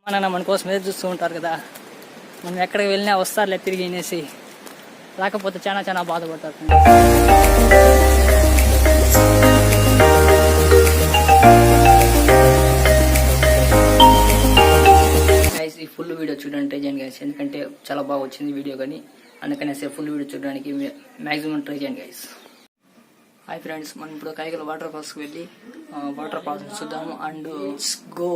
మన కోసం ఎదురు చూస్తూ ఉంటారు కదా. మనం ఎక్కడికి వెళ్ళినా వస్తారులే తిరిగి అనేసి, రాకపోతే చాలా బాధపడతారు. గైస్, ఈ ఫుల్ వీడియో చూడండి ట్రై చేయండి గైస్, ఎందుకంటే చాలా బాగా వచ్చింది వీడియో. కానీ అందుకనేసి ఫుల్ వీడియో చూడడానికి మ్యాక్సిమం ట్రై చేయండి గైస్. హాయ్ ఫ్రెండ్స్, మనం ఇప్పుడు కైగల వాటర్ ఫాల్స్కి వెళ్ళి వాటర్ ఫాల్స్ చూద్దాము. And go.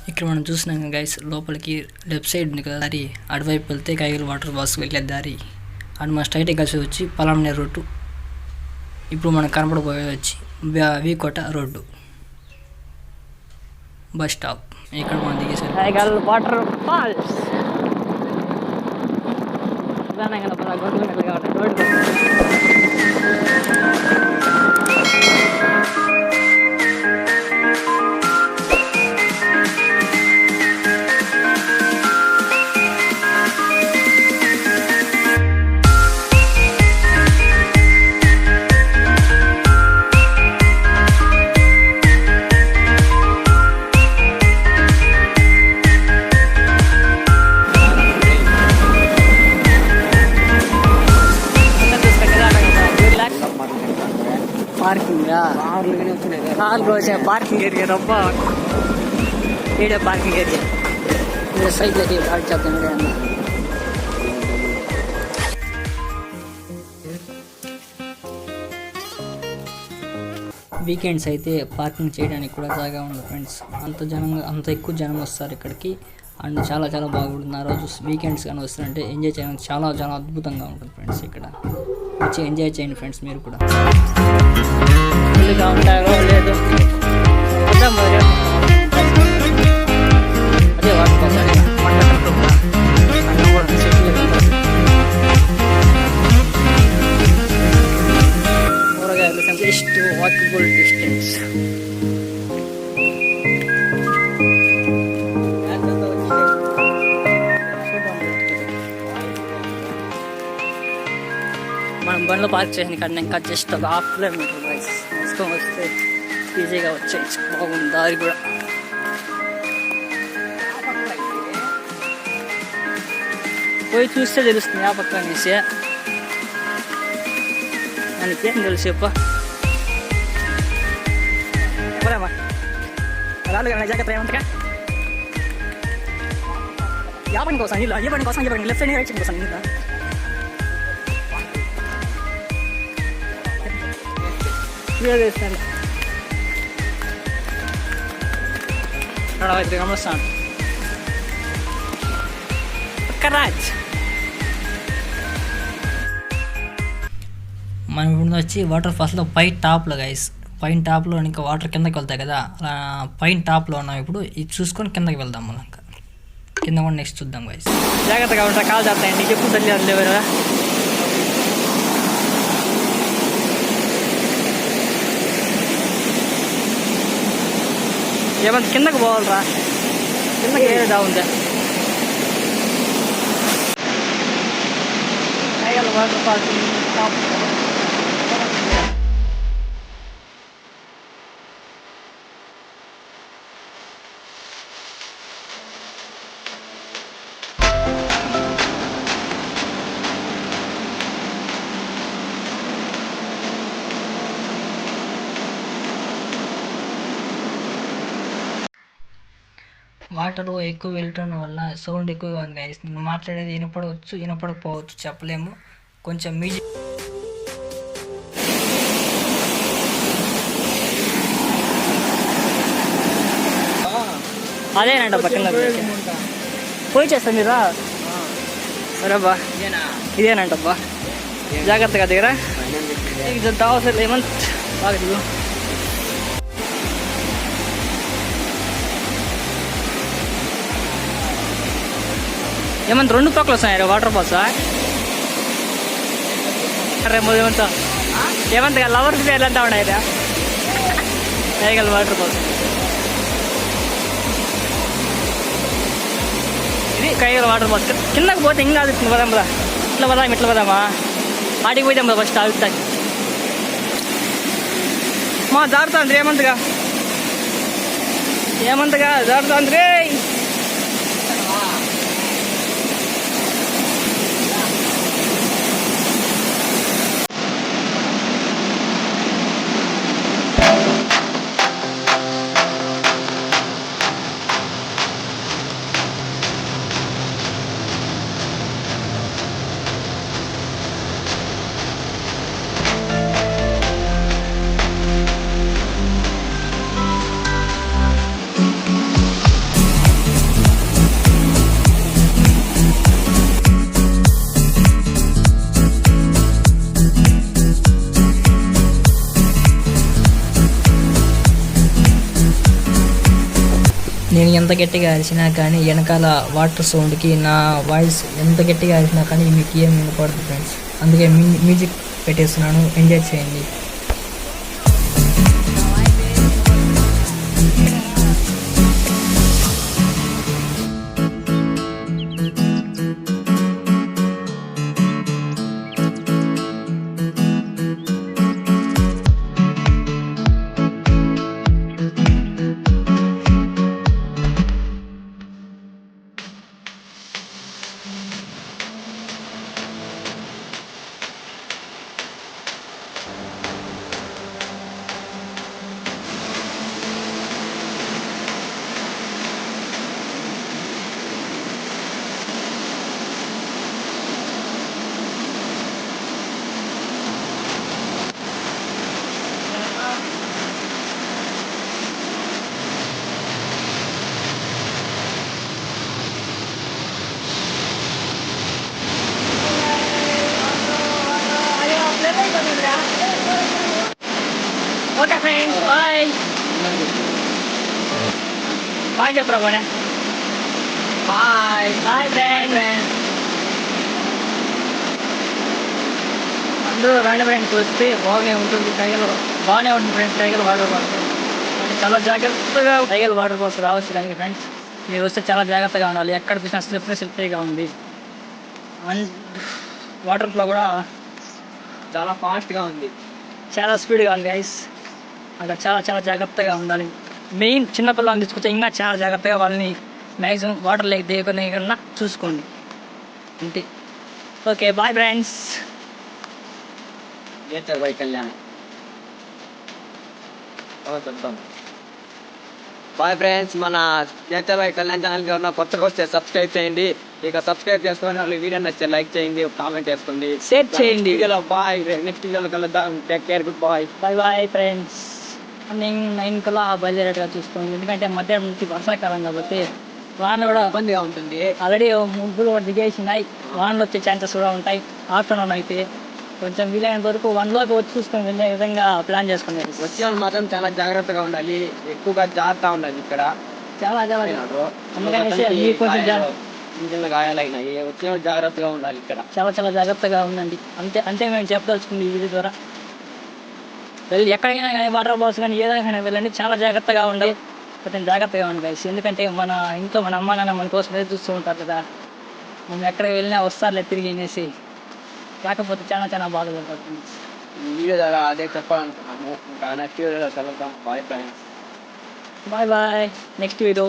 ఇక్కడ మనం చూసినాం గైస్, లోపలికి లెఫ్ట్ సైడ్ ఉంది కదా దారి, అటువైపు వెళ్తే కైగల వాటర్ ఫాల్స్కి వెళ్ళే దారి. అండ్ మన స్ట్రైట్ కలిసి వచ్చి పలాంనేరు రోడ్డు. ఇప్పుడు మనకు కనపడబోయేది వచ్చి వీకోట రోడ్డు బస్ స్టాప్. ఇక్కడ మనం దిగేసారు కైగల వాటర్ ఫాల్స్. పార్కింగ్ ఏరియా రొప్ప ఏడే పార్కింగ్ ఏరియా సైడ్లకి పార్క్ చేద్దాం. వీకెండ్స్ అయితే పార్కింగ్ చేయడానికి కూడా జాగా ఉంది ఫ్రెండ్స్. అంత ఎక్కువ జనం వస్తారు ఇక్కడికి. అండ్ చాలా బాగుంటుంది. ఆ రోజు వీకెండ్స్ కానీ వస్తారంటే ఎంజాయ్ చేయడానికి చాలా అద్భుతంగా ఉంటుంది ఫ్రెండ్స్. ఇక్కడ వచ్చి ఎంజాయ్ చేయండి ఫ్రెండ్స్ మీరు కూడా. ఉంటారో లేదు అదే జస్ట్ వాకబుల్ డిస్టెన్స్. మనం బండ్లో పార్క్ చేసిన ఇక్కడ ఇంకా జస్ట్ ఒక 1/2 కిలోమీటర్ గైస్. వేసుకొని వస్తే ఈజీగా వచ్చేయచ్చు. బాగుంది దారి కూడా. పోయి చూస్తే తెలుస్తుంది ఆ పక్క అనేసి. మనకేం తెలుసు చెప్ప రాళ్ళు కానీ జాగ్రత్త ఏమంటగా. ఏ పని కోసం నీళ్ళు, ఏ పని కోసం లెఫ్ట్ సైడ్ రైట్ సైడ్ కోసం నీళ్ళు క్లియర్ చేస్తాను. గమనిస్తాను రాజ్. మనం ఇప్పుడు వచ్చి వాటర్ ఫాల్స్లో పైన టాప్లో గైస్, పైన టాప్లో ఇంకా వాటర్ కిందకి వెళ్తాయి కదా, అలా పైన టాప్లో ఉన్నాం. ఇప్పుడు ఇది చూసుకొని కిందకి వెళ్దాం. మనం ఇంకా కింద కూడా నెక్స్ట్ చూద్దాం గైస్. జాగ్రత్తగా ఉంటా, కాల్ చేస్తాయండి. నీకు ఎప్పుడు తెలియదు లేవరా. ఏమంత కిందకు పోవాలరా, కిందకి ఏదో దాగుందా. వాటర్ ఫాల్స్ వాటర్ ఎక్కువ వెళ్ళటం వల్ల సౌండ్ ఎక్కువగా ఉంది గైస్. నేను మాట్లాడేది వినపడవచ్చు, వినపడకపోవచ్చు, చెప్పలేము. కొంచెం మ్యూజిక్ అదేనంట పక్కన పోయి చేస్తా మీరా. సరేబ్బా ఇదేనంటబ్బా, జాగ్రత్తగా దగ్గర అవసరం ఏమంత బాగా దిగు. ఏమంత 2 తొక్కలు వస్తున్నాయి వాటర్ ఫాల్స్. రేపు ఏమంతగా లవర్స్ పేర్లు అంతా ఉన్నాయి వాటర్ ఫాల్స్. ఇది కైగల వాటర్ ఫాల్స్. కిందకి పోతే ఇంకా అది పదాం కదా, ఇట్లా పదామా ఆడికి పోతాం కదా ఫస్ట్ ఆగుతాకి. మా జారుతుంది ఏమంతగా జారుతుంది రే. నేను ఎంత గట్టిగా అరిచినా కానీ వెనకాల వాటర్ సౌండ్కి నా వాయిస్ ఎంత గట్టిగా అరిచినా కానీ మీకు ఏం వినపడదు ఫ్రెండ్స్. అందుకే మ్యూజిక్ పెట్టేస్తున్నాను, ఎంజాయ్ చేయండి. ఓకే ఫ్రెండ్స్, బాయ్ బాయ్ చెప్పరా బాయ్ బాయ్ ఫ్రెండ్స్. అందరూ రండి ఫ్రెండ్స్, వస్తే బాగానే ఉంటుంది ఫ్రెండ్స్. టైగర్ వాటర్ ఫాల్స్ చాలా జాగ్రత్తగా వాటర్ ఫాల్స్ రావచ్చు దానికి ఫ్రెండ్స్. మీరు వస్తే చాలా జాగ్రత్తగా ఉండాలి. ఎక్కడ చూసినా స్లిప్పరీగా ఉంది. అండ్ వాటర్ ఫ్లో కూడా చాలా ఫాస్ట్గా ఉంది, చాలా స్పీడ్గా ఉంది గైస్. అక్కడ చాలా జాగ్రత్తగా ఉండాలి. మెయిన్ చిన్నపిల్లల్ని తీసుకొస్తే ఇంకా చాలా జాగ్రత్తగా వాళ్ళని మ్యాక్సిమం వాటర్ లేక దిగకుండా కన్నా చూసుకోండి అంతే. Okay bye friends. Bye friends. మన నేచర్ బై కళ్యాణ్ ఛానల్కి ఉన్న కొత్తగా వస్తే సబ్స్క్రైబ్ చేయండి. ఇక సబ్స్క్రైబ్ చేసుకొని వాళ్ళు వీడియో నచ్చితే లైక్ చేయండి, కామెంట్ చేసుకోండి, షేర్ చేయండి. బాయ్. నెక్స్ట్ వీడియోలో కలుద్దాం. Take care, good bye. Bye friends. నేను 9 కల్లా బయలుదేరేట్టుగా చూసుకోండి, ఎందుకంటే మధ్యాహ్నం నుంచి వర్షాకాలం కాబట్టి వానలు కూడా ఇబ్బందిగా ఉంటుంది. ఆల్రెడీ ముగ్గులు కూడా దిగేసినాయి. వానలు వచ్చే ఛాన్సెస్ కూడా ఉంటాయి. ఆఫ్టర్నూన్ అయితే కొంచెం వీలైనంత వరకు 1 లోకి వచ్చి చూసుకొని వెళ్ళే విధంగా ప్లాన్ చేసుకోండి. వచ్చే మాత్రం చాలా జాగ్రత్తగా ఉండాలి, ఎక్కువగా జాగ్రత్త ఉండాలి. ఇక్కడ చాలా అందుకని కొంచెం చిన్న గాయాలైనాయి. వచ్చే జాగ్రత్తగా ఉండాలి. ఇక్కడ చాలా జాగ్రత్తగా ఉండండి. అంతే మేము చెప్పదలుచుకుంది ఈ వీడియో ద్వారా. వెళ్ళి ఎక్కడికైనా కానీ వాటర్ ఫాల్స్ కానీ ఏదైనా వెళ్ళండి, చాలా జాగ్రత్తగా ఉండాలి. కొంచెం జాగ్రత్తగా ఉండి గైస్, ఎందుకంటే మన ఇంట్లో మన అమ్మ నాన్న మన కోసం ఎదురు చూస్తూ ఉంటారు కదా. మనం ఎక్కడికి వెళ్ళినా వస్తారులే తిరిగి అనేసి, కాకపోతే చాలా బాధగా ఉంటుంది. వీడియో ద్వారా అదే చెప్పాలనుకున్నాము. ఇంకా నెక్స్ట్ వీడియోలో కలుద్దాం. Bye friends. Bye next video.